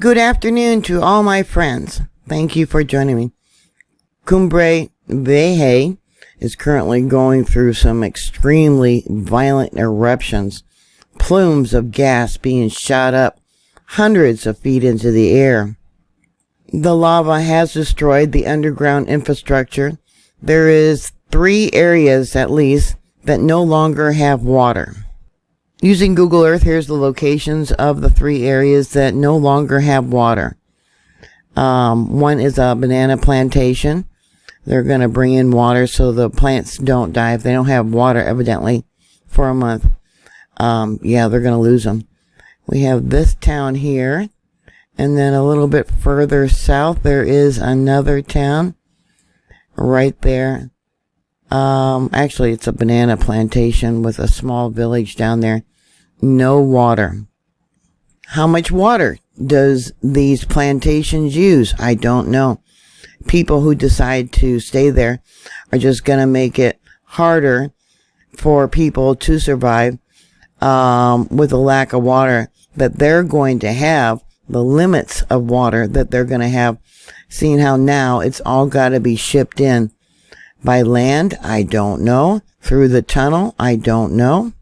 Good afternoon to all my friends. Thank you for joining me. Cumbre Vieja is currently going through some extremely violent eruptions. Plumes of gas being shot up hundreds of feet into the air. The lava has destroyed the underground infrastructure. There is 3 areas at least that no longer have water. Using Google Earth, here's the locations of the 3 areas that no longer have water. One is a banana plantation. They're going to bring in water so the plants don't die if they don't have water, evidently, for a month. They're going to lose them. We have this town here. And then a little bit further south, there is another town right there. Actually, it's a banana plantation with a small village down there. No water. How much water does these plantations use? I don't know. People who decide to stay there are just going to make it harder for people to survive with a lack of water that they're going to have, the limits of water that they're going to have, seeing how now it's all got to be shipped in. By land, I don't know. Through the tunnel, I don't know.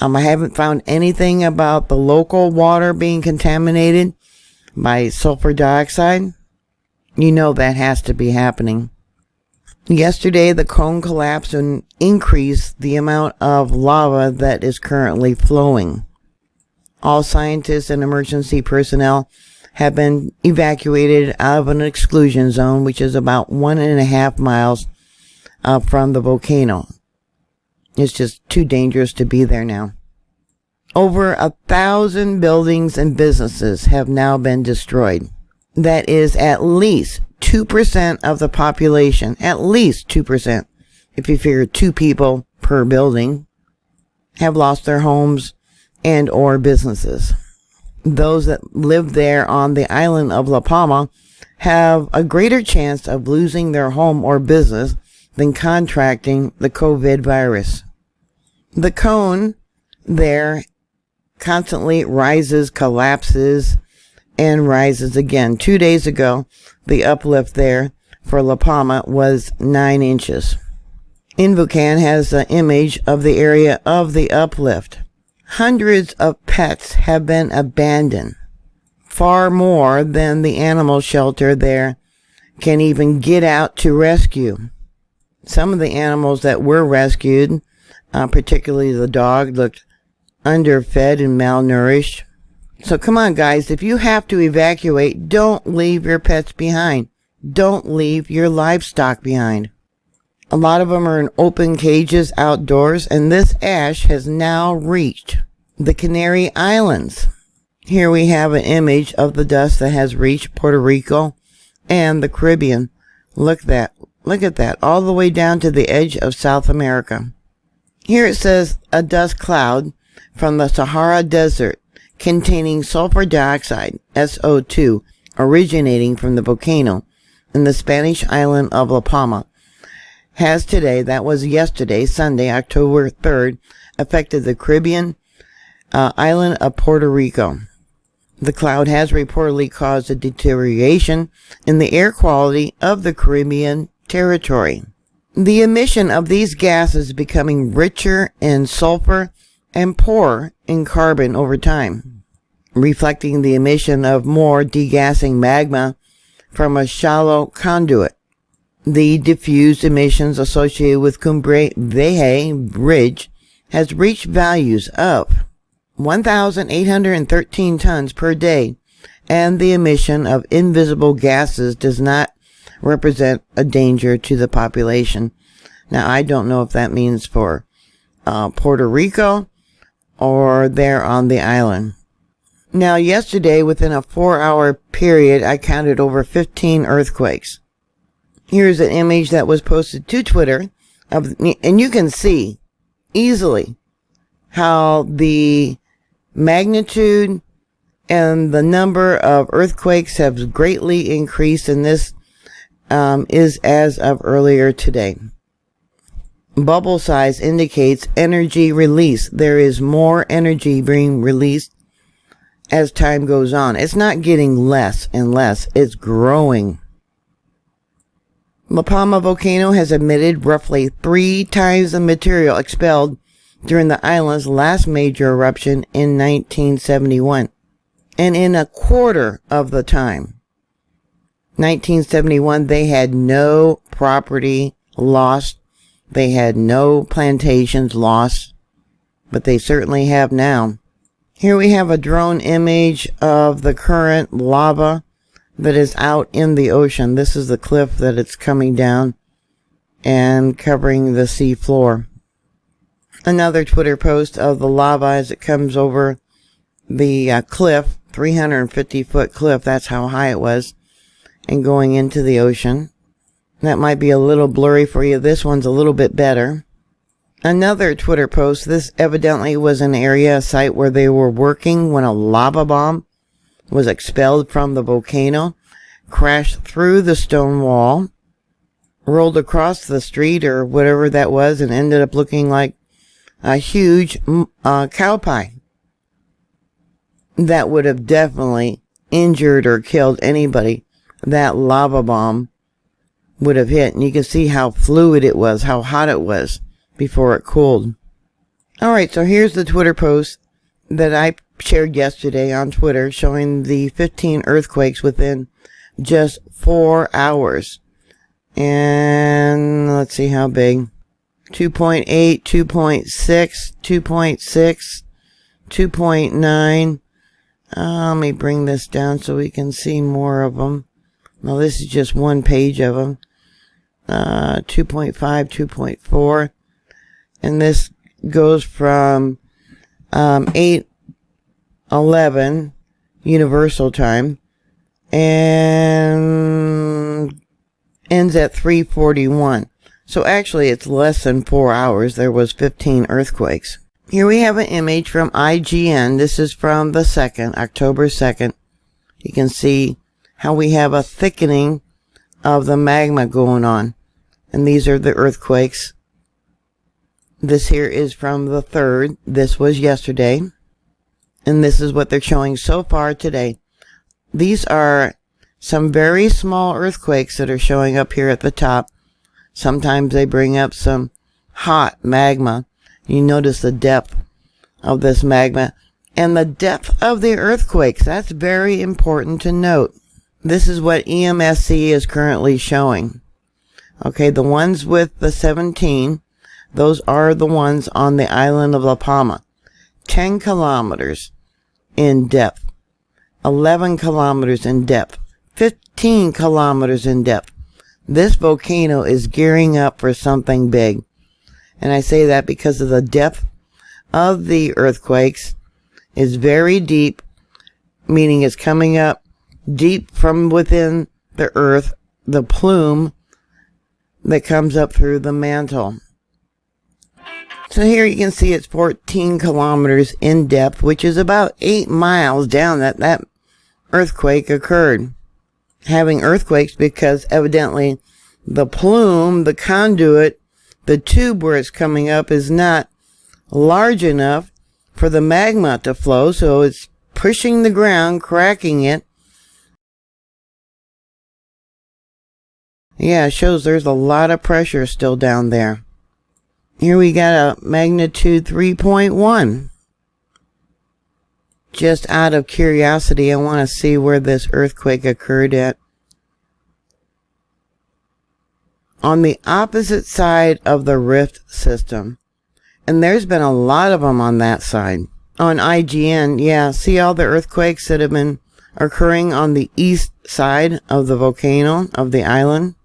I haven't found anything about the local water being contaminated by sulfur dioxide. You know that has to be happening. Yesterday, the cone collapsed and increased the amount of lava that is currently flowing. All scientists and emergency personnel have been evacuated out of an exclusion zone, which is about 1.5 miles from the volcano. It's just too dangerous to be there now. Over 1,000 buildings and businesses have now been destroyed. That is at least 2% of the population. At least 2%. If you figure 2 people per building have lost their homes and or businesses. Those that live there on the island of La Palma have a greater chance of losing their home or business than contracting the COVID virus. The cone there constantly rises, collapses, and rises again. 2 days ago, the uplift there for La Palma was 9 inches. Volcano has an image of the area of the uplift. Hundreds of pets have been abandoned, far more than the animal shelter there can even get out to rescue. Some of the animals that were rescued, particularly the dog, looked underfed and malnourished. So come on, guys, if you have to evacuate, don't leave your pets behind. Don't leave your livestock behind. A lot of them are in open cages outdoors, and this ash has now reached the Canary Islands. Here we have an image of the dust that has reached Puerto Rico and the Caribbean. Look at that, all the way down to the edge of South America. Here it says a dust cloud from the Sahara Desert containing sulfur dioxide, SO2, originating from the volcano in the Spanish island of La Palma, has today, that was yesterday, Sunday, October 3rd, affected the Caribbean island of Puerto Rico. The cloud has reportedly caused a deterioration in the air quality of the Caribbean territory. The emission of these gases is becoming richer in sulfur and poorer in carbon over time, reflecting the emission of more degassing magma from a shallow conduit. The diffused emissions associated with Cumbre Vieja Ridge has reached values of 1,813 tons per day, and the emission of invisible gases does not represent a danger to the population. Now, I don't know if that means for Puerto Rico or there on the island. Now, yesterday, within a 4-hour period, I counted over 15 earthquakes. Here's an image that was posted to Twitter, and you can see easily how the magnitude and the number of earthquakes have greatly increased, and this is as of earlier today. Bubble size indicates energy release. There is more energy being released as time goes on. It's not getting less and less, it's growing. La Palma volcano has emitted roughly 3 times the material expelled during the island's last major eruption in 1971, and in a quarter of the time. 1971, they had no property lost, they had no plantations lost, but they certainly have now. Here we have a drone image of the current lava that is out in the ocean. This is the cliff that it's coming down and covering the sea floor. Another Twitter post of the lava as it comes over the cliff, 350-foot cliff, that's how high it was, and going into the ocean. That might be a little blurry for you. This one's a little bit better. Another Twitter post, this evidently was an area, a site where they were working when a lava bomb was expelled from the volcano, crashed through the stone wall, rolled across the street or whatever that was, and ended up looking like a huge cow pie. That would have definitely injured or killed anybody that lava bomb would have hit. And you can see how fluid it was, how hot it was before it cooled. Alright, so here's the Twitter post that I shared yesterday on Twitter showing the 15 earthquakes within just 4 hours. And let's see how big. 2.8, 2.6, 2.6, 2.9. Let me bring this down so we can see more of them. Well, this is just one page of them. 2.5, 2.4. And this goes from 8:11 Universal Time and ends at 3:41. So actually it's less than 4 hours. There was 15 earthquakes. Here we have an image from IGN. This is from the 2nd, October 2nd. You can see how we have a thickening of the magma going on. And these are the earthquakes. This here is from the 3rd. This was yesterday. And this is what they're showing so far today. These are some very small earthquakes that are showing up here at the top. Sometimes they bring up some hot magma. You notice the depth of this magma and the depth of the earthquakes. That's very important to note. This is what EMSC is currently showing. Okay, the ones with the 17, those are the ones on the island of La Palma. 10 kilometers in depth, 11 kilometers in depth, 15 kilometers in depth. This volcano is gearing up for something big. And I say that because of the depth of the earthquakes is very deep, meaning it's coming up deep from within the earth, the plume that comes up through the mantle. So here you can see it's 14 kilometers in depth, which is about 8 miles down that earthquake occurred. Having earthquakes because evidently the plume, the conduit, the tube where it's coming up is not large enough for the magma to flow, so it's pushing the ground, cracking it. Yeah, it shows there's a lot of pressure still down there. Here we got a magnitude 3.1. Just out of curiosity, I want to see where this earthquake occurred at. On the opposite side of the rift system. And there's been a lot of them on that side. On IGN, yeah, see all the earthquakes that have been occurring on the east side of the volcano, of the island.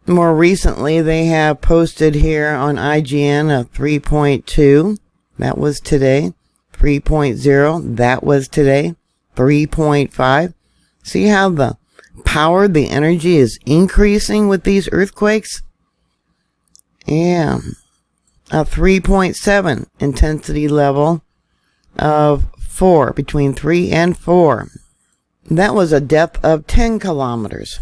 More recently, they have posted here on IGN a 3.2. That was today. 3.0. That was today. 3.5. See how the power, the energy is increasing with these earthquakes? Yeah. A 3.7 intensity level of 4, between 3 and 4. That was a depth of 10 kilometers.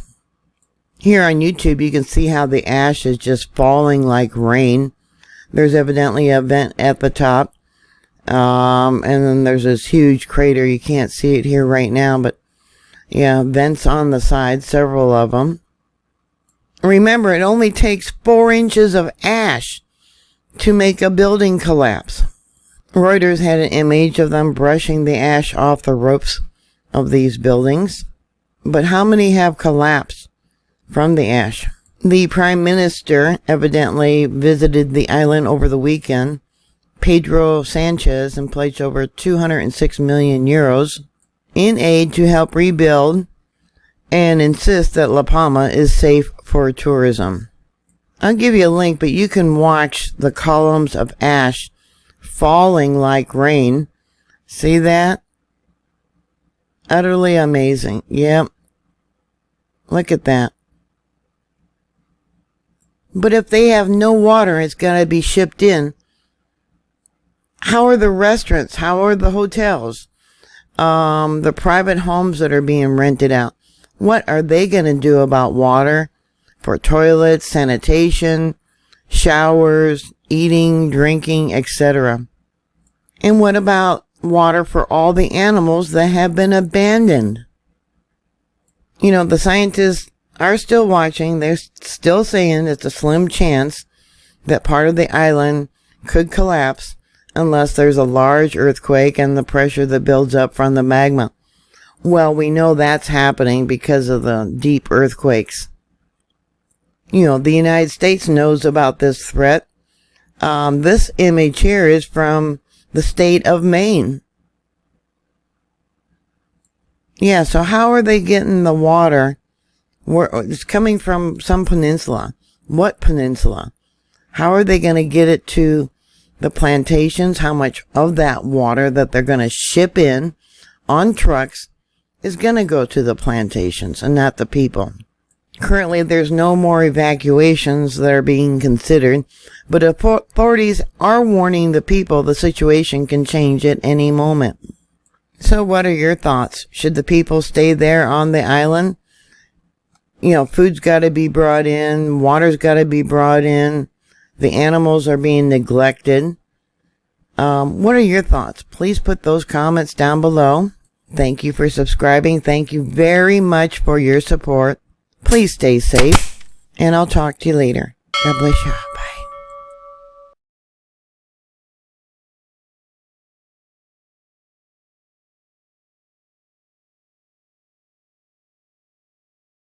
Here on YouTube, you can see how the ash is just falling like rain. There's evidently a vent at the top. And then there's this huge crater. You can't see it here right now, but yeah, vents on the side, several of them. Remember, it only takes 4 inches of ash to make a building collapse. Reuters had an image of them brushing the ash off the roofs of these buildings. But how many have collapsed from the ash? The Prime Minister evidently visited the island over the weekend, Pedro Sanchez, and pledged over 206 million euros in aid to help rebuild and insist that La Palma is safe for tourism. I'll give you a link, but you can watch the columns of ash falling like rain. See that? Utterly amazing. Yep. Look at that. But if they have no water, it's got to be shipped in. How are the restaurants? How are the hotels? The private homes that are being rented out? What are they going to do about water for toilets, sanitation, showers, eating, drinking, etc.? And what about water for all the animals that have been abandoned? You know, the scientists are still watching. They're still saying it's a slim chance that part of the island could collapse unless there's a large earthquake and the pressure that builds up from the magma. Well, we know that's happening because of the deep earthquakes. You know, the United States knows about this threat. This image here is from the state of Maine. Yeah, so how are they getting the water? It's coming from some peninsula. What peninsula? How are they going to get it to the plantations? How much of that water that they're going to ship in on trucks is going to go to the plantations and not the people? Currently, there's no more evacuations that are being considered, but authorities are warning the people the situation can change at any moment. So what are your thoughts? Should the people stay there on the island? You know, food's got to be brought in, water's got to be brought in, the animals are being neglected. What are your thoughts? Please put those comments down below. Thank you for subscribing. Thank you very much for your support. Please stay safe, and I'll talk to you later. God bless you.